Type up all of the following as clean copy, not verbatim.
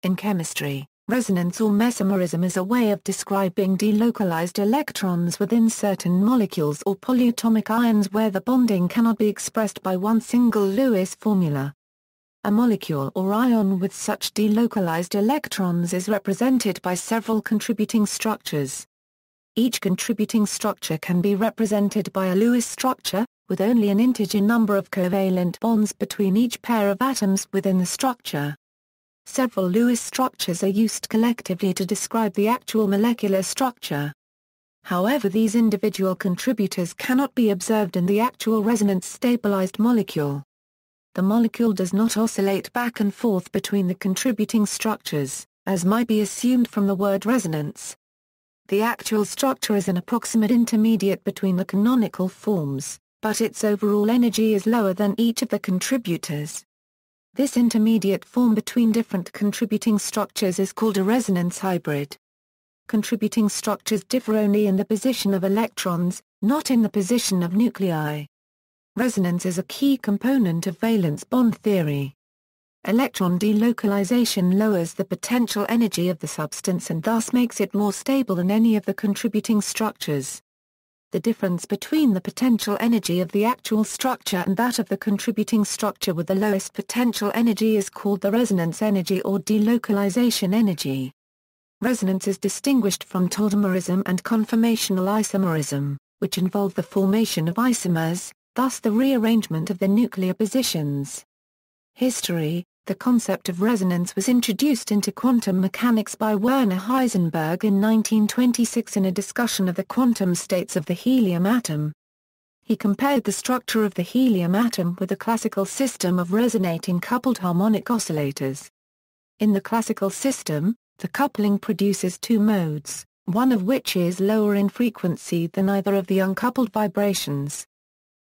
In chemistry, resonance or mesomerism is a way of describing delocalized electrons within certain molecules or polyatomic ions where the bonding cannot be expressed by one single Lewis formula. A molecule or ion with such delocalized electrons is represented by several contributing structures. Each contributing structure can be represented by a Lewis structure, with only an integer number of covalent bonds between each pair of atoms within the structure. Several Lewis structures are used collectively to describe the actual molecular structure. However, these individual contributors cannot be observed in the actual resonance-stabilized molecule. The molecule does not oscillate back and forth between the contributing structures, as might be assumed from the word resonance. The actual structure is an approximate intermediate between the canonical forms, but its overall energy is lower than each of the contributors. This intermediate form between different contributing structures is called a resonance hybrid. Contributing structures differ only in the position of electrons, not in the position of nuclei. Resonance is a key component of valence bond theory. Electron delocalization lowers the potential energy of the substance and thus makes it more stable than any of the contributing structures. The difference between the potential energy of the actual structure and that of the contributing structure with the lowest potential energy is called the resonance energy or delocalization energy. Resonance is distinguished from tautomerism and conformational isomerism, which involve the formation of isomers, thus the rearrangement of the nuclear positions. History: the concept of resonance was introduced into quantum mechanics by Werner Heisenberg in 1926 in a discussion of the quantum states of the helium atom. He compared the structure of the helium atom with the classical system of resonating coupled harmonic oscillators. In the classical system, the coupling produces two modes, one of which is lower in frequency than either of the uncoupled vibrations.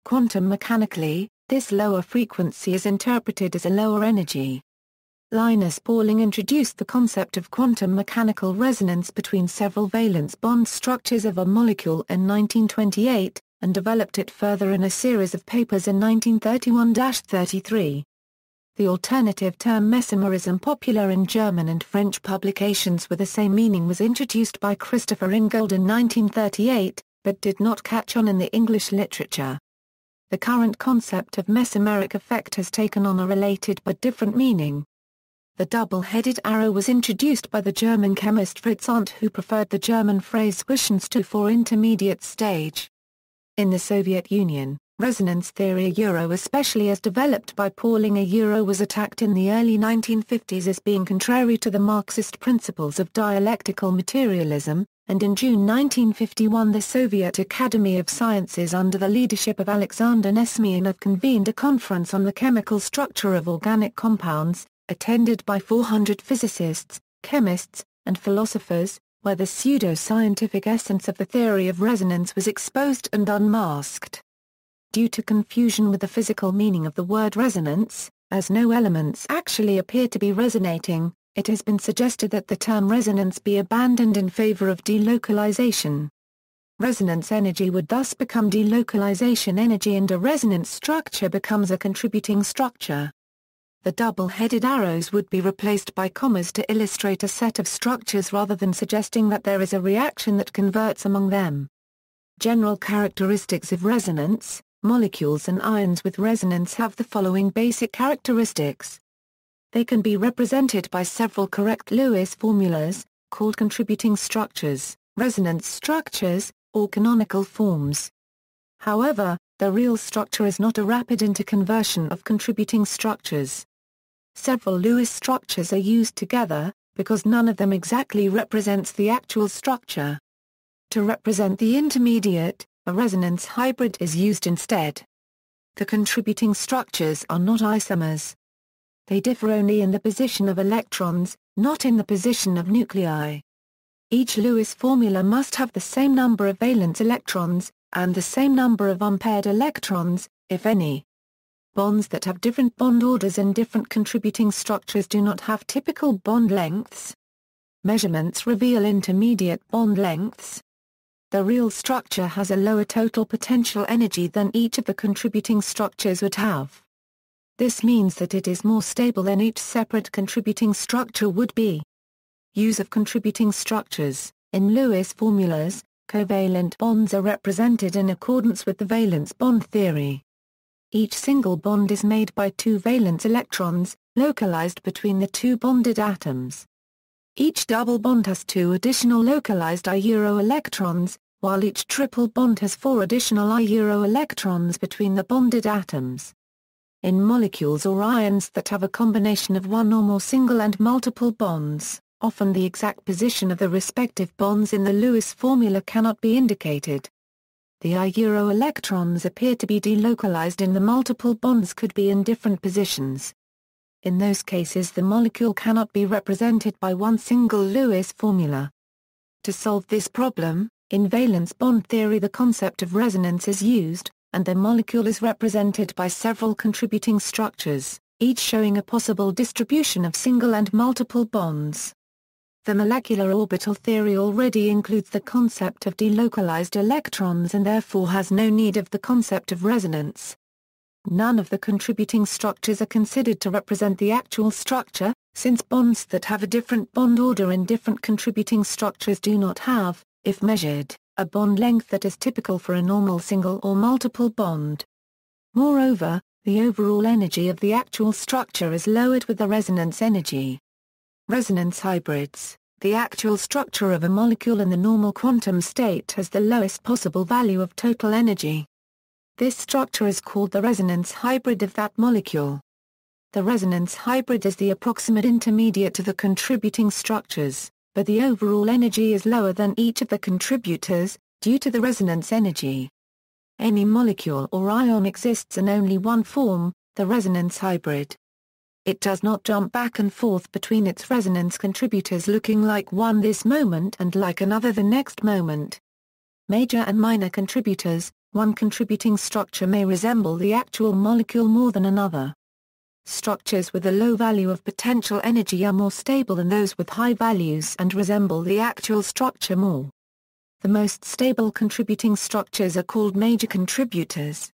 Quantum mechanically, this lower frequency is interpreted as a lower energy. Linus Pauling introduced the concept of quantum mechanical resonance between several valence bond structures of a molecule in 1928, and developed it further in a series of papers in 1931-33. The alternative term mesomerism, popular in German and French publications with the same meaning, was introduced by Christopher Ingold in 1938, but did not catch on in the English literature. The current concept of mesomeric effect has taken on a related but different meaning. The double-headed arrow was introduced by the German chemist Fritz Arndt, who preferred the German phrase Zwischenstufe for intermediate stage. In the Soviet Union, resonance theory especially as developed by Pauling was attacked in the early 1950s as being contrary to the Marxist principles of dialectical materialism, and in June 1951 the Soviet Academy of Sciences under the leadership of Alexander Nesmianov convened a conference on the chemical structure of organic compounds, attended by 400 physicists, chemists, and philosophers, where the pseudo-scientific essence of the theory of resonance was exposed and unmasked. Due to confusion with the physical meaning of the word resonance, as no elements actually appear to be resonating, it has been suggested that the term resonance be abandoned in favor of delocalization. Resonance energy would thus become delocalization energy and a resonance structure becomes a contributing structure. The double-headed arrows would be replaced by commas to illustrate a set of structures rather than suggesting that there is a reaction that converts among them. General characteristics of resonance: molecules and ions with resonance have the following basic characteristics. They can be represented by several correct Lewis formulas, called contributing structures, resonance structures, or canonical forms. However, the real structure is not a rapid interconversion of contributing structures. Several Lewis structures are used together, because none of them exactly represents the actual structure. To represent the intermediate, a resonance hybrid is used instead. The contributing structures are not isomers. They differ only in the position of electrons, not in the position of nuclei. Each Lewis formula must have the same number of valence electrons, and the same number of unpaired electrons, if any. Bonds that have different bond orders and different contributing structures do not have typical bond lengths. Measurements reveal intermediate bond lengths. The real structure has a lower total potential energy than each of the contributing structures would have. This means that it is more stable than each separate contributing structure would be. Use of contributing structures. In Lewis formulas, covalent bonds are represented in accordance with the valence bond theory. Each single bond is made by two valence electrons, localized between the two bonded atoms. Each double bond has two additional localized I electrons, while each triple bond has four additional I electrons between the bonded atoms. In molecules or ions that have a combination of one or more single and multiple bonds, often the exact position of the respective bonds in the Lewis formula cannot be indicated. The I electrons appear to be delocalized and the multiple bonds could be in different positions. In those cases the molecule cannot be represented by one single Lewis formula. To solve this problem, in valence bond theory the concept of resonance is used, and the molecule is represented by several contributing structures, each showing a possible distribution of single and multiple bonds. The molecular orbital theory already includes the concept of delocalized electrons and therefore has no need of the concept of resonance. None of the contributing structures are considered to represent the actual structure, since bonds that have a different bond order in different contributing structures do not have, if measured, a bond length that is typical for a normal single or multiple bond. Moreover, the overall energy of the actual structure is lowered with the resonance energy. Resonance hybrids. The actual structure of a molecule in the normal quantum state has the lowest possible value of total energy. This structure is called the resonance hybrid of that molecule. The resonance hybrid is the approximate intermediate to the contributing structures, but the overall energy is lower than each of the contributors, due to the resonance energy. Any molecule or ion exists in only one form, the resonance hybrid. It does not jump back and forth between its resonance contributors looking like one this moment and like another the next moment. Major and minor contributors. One contributing structure may resemble the actual molecule more than another. Structures with a low value of potential energy are more stable than those with high values and resemble the actual structure more. The most stable contributing structures are called major contributors.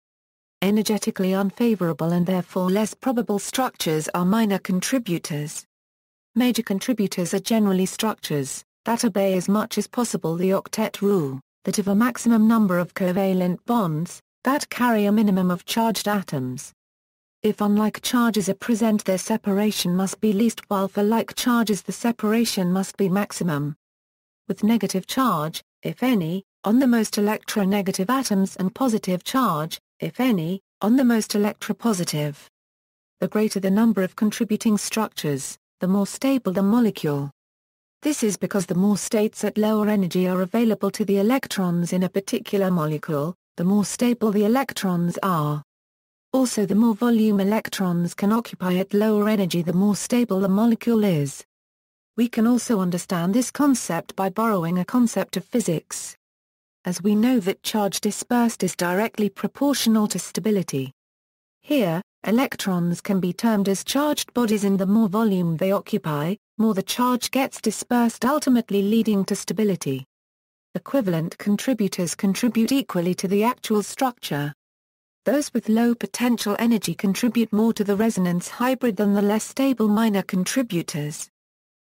Energetically unfavorable and therefore less probable structures are minor contributors. Major contributors are generally structures that obey as much as possible the octet rule, that of a maximum number of covalent bonds, that carry a minimum of charged atoms. If unlike charges are present their separation must be least while for like charges the separation must be maximum. With negative charge, if any, on the most electronegative atoms and positive charge, if any, on the most electropositive. The greater the number of contributing structures, the more stable the molecule. This is because the more states at lower energy are available to the electrons in a particular molecule, the more stable the electrons are. Also the more volume electrons can occupy at lower energy the more stable the molecule is. We can also understand this concept by borrowing a concept of physics. As we know that charge dispersed is directly proportional to stability. Here, electrons can be termed as charged bodies and the more volume they occupy, more the charge gets dispersed ultimately leading to stability. Equivalent contributors contribute equally to the actual structure. Those with low potential energy contribute more to the resonance hybrid than the less stable minor contributors.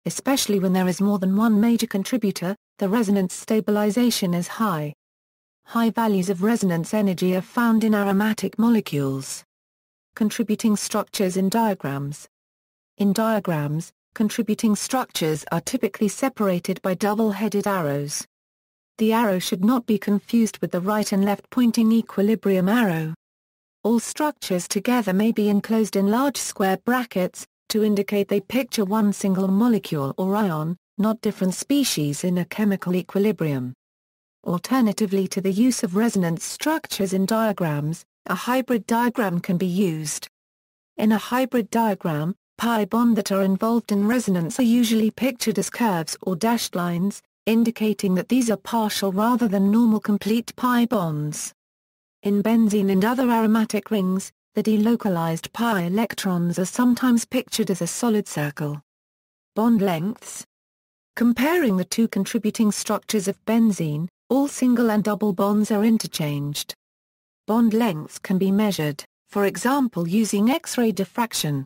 Especially when there is more than one major contributor, the resonance stabilization is high. High values of resonance energy are found in aromatic molecules. Contributing structures in diagrams. In diagrams, contributing structures are typically separated by double-headed arrows. The arrow should not be confused with the right and left pointing equilibrium arrow. All structures together may be enclosed in large square brackets, to indicate they picture one single molecule or ion, not different species in a chemical equilibrium. Alternatively to the use of resonance structures in diagrams, a hybrid diagram can be used. In a hybrid diagram, pi bonds that are involved in resonance are usually pictured as curves or dashed lines, indicating that these are partial rather than normal complete pi bonds. In benzene and other aromatic rings, the delocalized pi electrons are sometimes pictured as a solid circle. Bond lengths. Comparing the two contributing structures of benzene, all single and double bonds are interchanged. Bond lengths can be measured. for example using X-ray diffraction.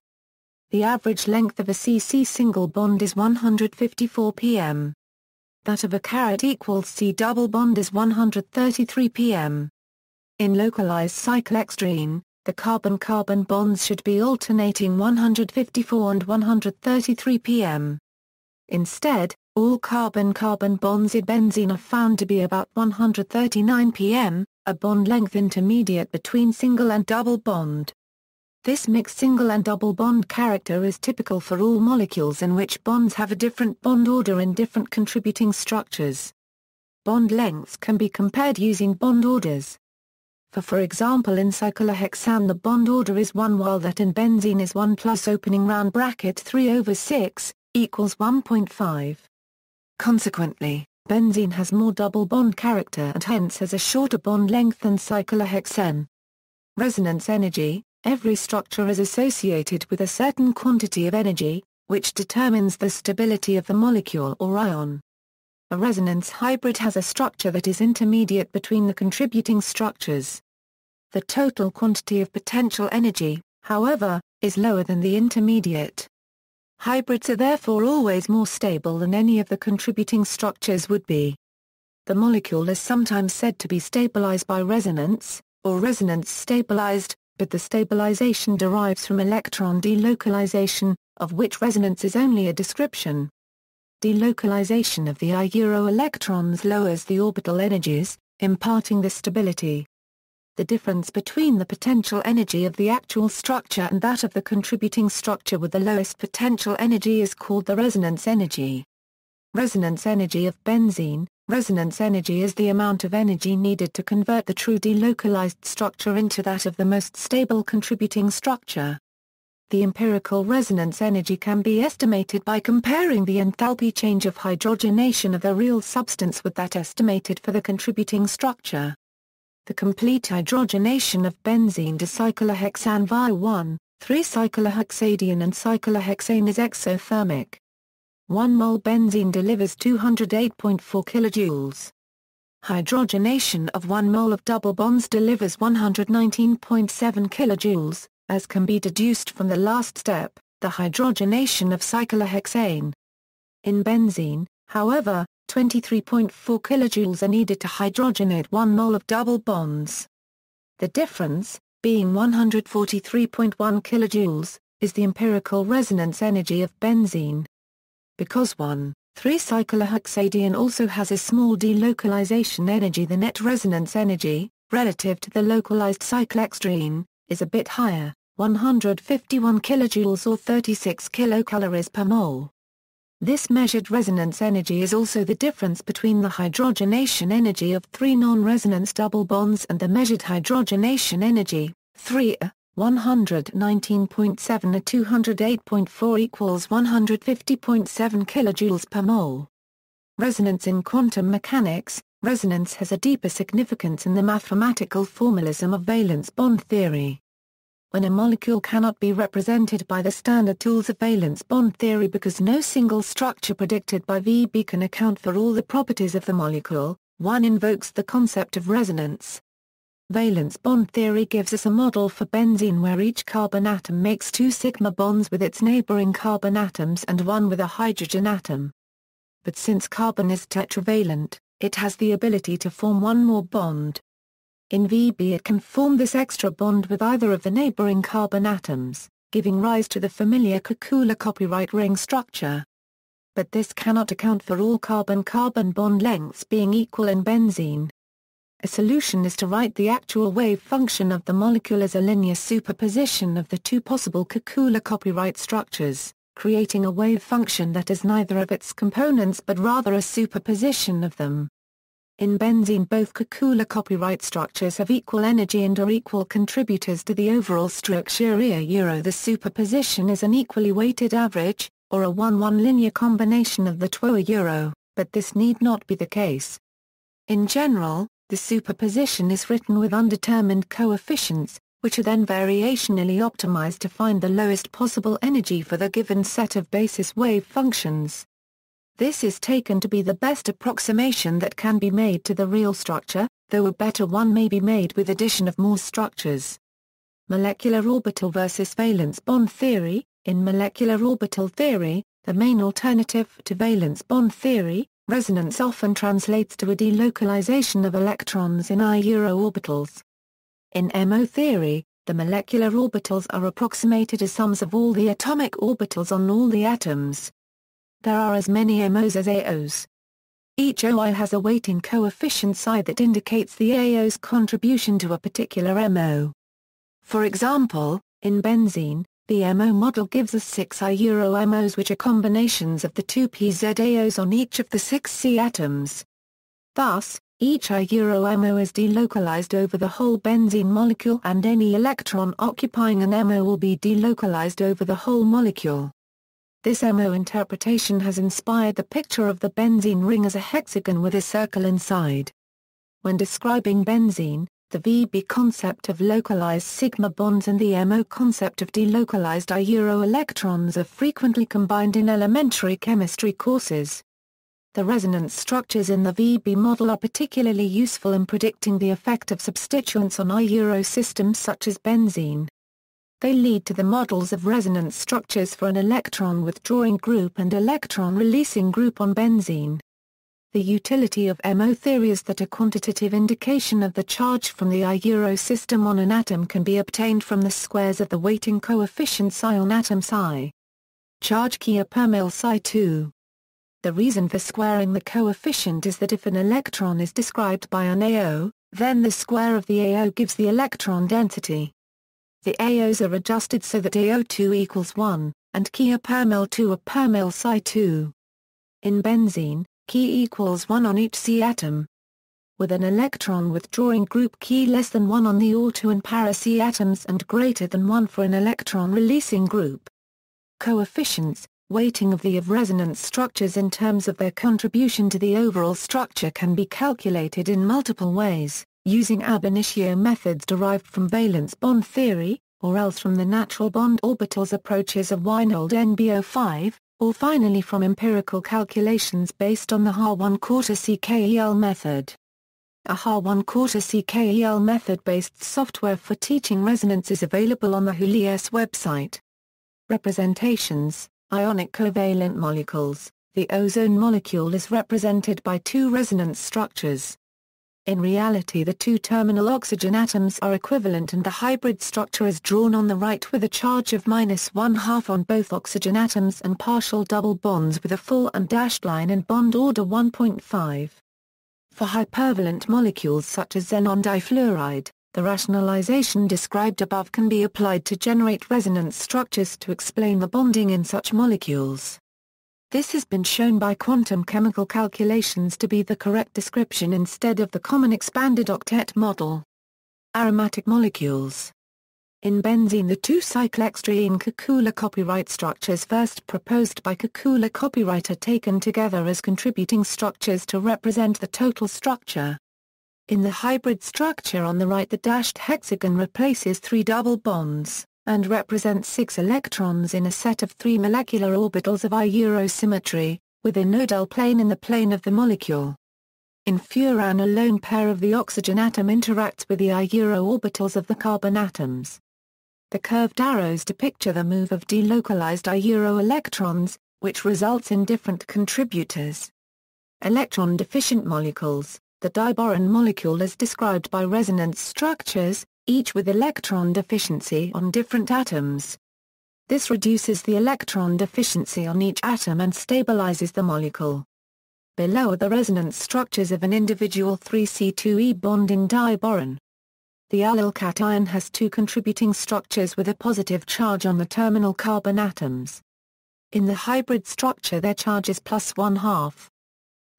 The average length of a CC single bond is 154 pm. That of a carat equals C double bond is 133 pm. In localized cyclohexene, the carbon-carbon bonds should be alternating 154 and 133 pm. Instead, all carbon-carbon bonds in benzene are found to be about 139 pm, a bond length intermediate between single and double bond. This mixed single and double bond character is typical for all molecules in which bonds have a different bond order in different contributing structures. Bond lengths can be compared using bond orders. For example in cyclohexane the bond order is 1 while that in benzene is 1 plus opening round bracket 3/6, equals 1.5. Consequently, benzene has more double bond character and hence has a shorter bond length than cyclohexane. Resonance energy. Every structure is associated with a certain quantity of energy, which determines the stability of the molecule or ion. A resonance hybrid has a structure that is intermediate between the contributing structures. The total quantity of potential energy, however, is lower than the intermediate. Hybrids are therefore always more stable than any of the contributing structures would be. The molecule is sometimes said to be stabilized by resonance, or resonance stabilized, but the stabilization derives from electron delocalization, of which resonance is only a description. Delocalization of the electrons lowers the orbital energies, imparting the stability. The difference between the potential energy of the actual structure and that of the contributing structure with the lowest potential energy is called the resonance energy. Resonance energy of benzene. Resonance energy is the amount of energy needed to convert the true delocalized structure into that of the most stable contributing structure. The empirical resonance energy can be estimated by comparing the enthalpy change of hydrogenation of the real substance with that estimated for the contributing structure. The complete hydrogenation of benzene to cyclohexane via 1,3-cyclohexadiene and cyclohexane is exothermic. 1 mol benzene delivers 208.4 kilojoules. Hydrogenation of 1 mol of double bonds delivers 119.7 kilojoules, as can be deduced from the last step, the hydrogenation of cyclohexane. In benzene, however, 23.4 kilojoules are needed to hydrogenate 1 mol of double bonds. The difference, being 143.1 kilojoules, is the empirical resonance energy of benzene. Because 1,3-cyclohexadiene also has a small delocalization energy, the net resonance energy, relative to the localized cyclohexene, is a bit higher, 151 kilojoules or 36 kilocalories per mole. This measured resonance energy is also the difference between the hydrogenation energy of 3 non-resonance double bonds and the measured hydrogenation energy, 3A. 119.7 or 208.4 equals 150.7 kilojoules per mole. Resonance in quantum mechanics. Resonance has a deeper significance in the mathematical formalism of valence bond theory. When a molecule cannot be represented by the standard tools of valence bond theory because no single structure predicted by VB can account for all the properties of the molecule, one invokes the concept of resonance. Valence bond theory gives us a model for benzene where each carbon atom makes 2 sigma bonds with its neighboring carbon atoms and 1 with a hydrogen atom. But since carbon is tetravalent, it has the ability to form 1 more bond. In VB it can form this extra bond with either of the neighboring carbon atoms, giving rise to the familiar Kekula copyright ring structure. But this cannot account for all carbon-carbon bond lengths being equal in benzene. A solution is to write the actual wave function of the molecule as a linear superposition of the 2 possible Kekula copyright structures, creating a wave function that is neither of its components but rather a superposition of them. In benzene both Kekula copyright structures have equal energy and are equal contributors to the overall structure. The superposition is an equally weighted average, or a 1-1 linear combination of the two. But this need not be the case. In general, the superposition is written with undetermined coefficients, which are then variationally optimized to find the lowest possible energy for the given set of basis wave functions. This is taken to be the best approximation that can be made to the real structure, though a better one may be made with addition of more structures. Molecular orbital versus valence bond theory. In molecular orbital theory, the main alternative to valence bond theory, resonance often translates to a delocalization of electrons in I-orbitals. In MO theory, the molecular orbitals are approximated as sums of all the atomic orbitals on all the atoms. There are as many MOs as AOs. Each OI has a weighting coefficient psi that indicates the AO's contribution to a particular MO. For example, in benzene, the MO model gives us 6 I-MOs, which are combinations of the 2 PZ-AOs on each of the 6 C atoms. Thus, each I-MO is delocalized over the whole benzene molecule, and any electron occupying an MO will be delocalized over the whole molecule. This MO interpretation has inspired the picture of the benzene ring as a hexagon with a circle inside. When describing benzene, the VB concept of localized sigma bonds and the MO concept of delocalized I-euro electrons are frequently combined in elementary chemistry courses. The resonance structures in the VB model are particularly useful in predicting the effect of substituents on I-euro systems such as benzene. They lead to the models of resonance structures for an electron withdrawing group and electron releasing group on benzene. The utility of MO theory is that a quantitative indication of the charge from the I-euro system on an atom can be obtained from the squares of the weighting coefficient psi on atom psi. Charge Kia per mole psi 2. The reason for squaring the coefficient is that if an electron is described by an AO, then the square of the AO gives the electron density. The AOs are adjusted so that AO2 equals 1, and Kia per mole 2 are per mole psi 2. In benzene, Ki equals 1 on each C atom. With an electron withdrawing group Ki less than 1 on the O2 and para C atoms and greater than 1 for an electron releasing group. Coefficients, weighting of the resonance structures in terms of their contribution to the overall structure can be calculated in multiple ways, using ab initio methods derived from valence bond theory, or else from the natural bond orbitals approaches of Weinhold NBO5, or finally from empirical calculations based on the Ha1/4 CKEL method. A Ha1/4 CKEL method-based software for teaching resonance is available on the HULIS website. Representations: ionic covalent molecules. The ozone molecule is represented by 2 resonance structures. In reality, the 2 terminal oxygen atoms are equivalent, and the hybrid structure is drawn on the right with a charge of -1/2 on both oxygen atoms and partial double bonds with a full and dashed line and bond order 1.5. For hypervalent molecules such as xenon difluoride, the rationalization described above can be applied to generate resonance structures to explain the bonding in such molecules. This has been shown by quantum chemical calculations to be the correct description instead of the common expanded octet model. Aromatic molecules. In benzene, the 2 cyclextriene Kekula copyright structures first proposed by Kekula copyright are taken together as contributing structures to represent the total structure. In the hybrid structure on the right, the dashed hexagon replaces 3 double bonds, and represents 6 electrons in a set of 3 molecular orbitals of I-euro symmetry, with a nodal plane in the plane of the molecule. In furan, a lone pair of the oxygen atom interacts with the I-euro orbitals of the carbon atoms. The curved arrows depict the move of delocalized I-euro electrons, which results in different contributors. Electron-deficient molecules. The diboron molecule is described by resonance structures, each with electron deficiency on different atoms. This reduces the electron deficiency on each atom and stabilizes the molecule. Below are the resonance structures of an individual 3C2E bonding diboron. The allyl cation has 2 contributing structures with a positive charge on the terminal carbon atoms. In the hybrid structure, their charge is +1/2.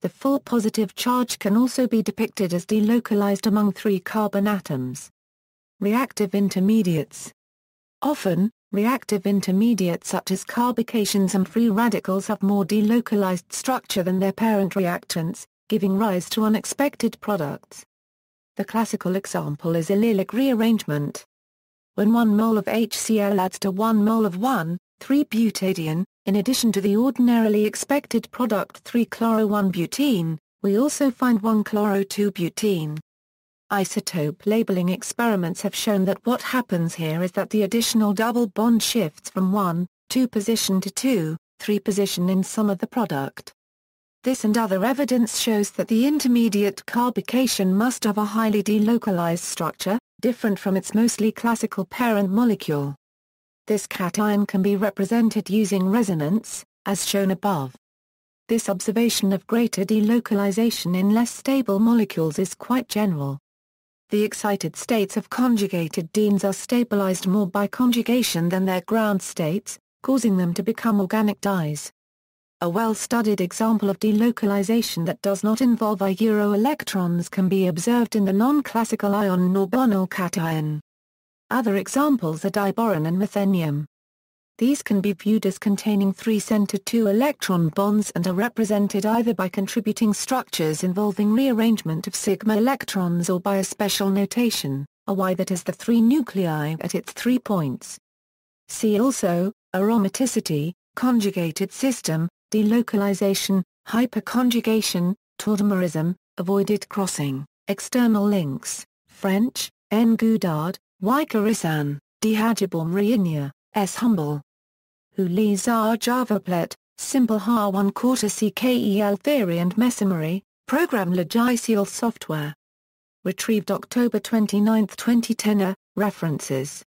The full positive charge can also be depicted as delocalized among 3 carbon atoms. Reactive intermediates. Often, reactive intermediates such as carbocations and free radicals have more delocalized structure than their parent reactants, giving rise to unexpected products. The classical example is allylic rearrangement. When 1 mole of HCl adds to 1 mole of 1,3-butadiene, in addition to the ordinarily expected product 3-chloro-1-butene, we also find 1-chloro-2-butene. Isotope labeling experiments have shown that what happens here is that the additional double bond shifts from 1, 2 position to 2, 3 position in some of the product. This and other evidence shows that the intermediate carbocation must have a highly delocalized structure, different from its mostly classical parent molecule. This cation can be represented using resonance, as shown above. This observation of greater delocalization in less stable molecules is quite general. The excited states of conjugated dienes are stabilized more by conjugation than their ground states, causing them to become organic dyes. A well-studied example of delocalization that does not involve electrons can be observed in the non-classical ion norbonyl cation. Other examples are diboron and methenium. These can be viewed as containing 3-centered 2-electron bonds and are represented either by contributing structures involving rearrangement of sigma electrons or by a special notation, a Y that has the 3 nuclei at its 3 points. See also, aromaticity, conjugated system, delocalization, hyperconjugation, tautomerism, avoided crossing, external links, French, N. Goudard, Y. Carissan, D. Hajibor-Mriinia, S. Humble. Hulizar Javaplet, Simple Ha1 Quarter CKEL Theory and Mesomery, Program Logiciel Software. Retrieved October 29, 2010. References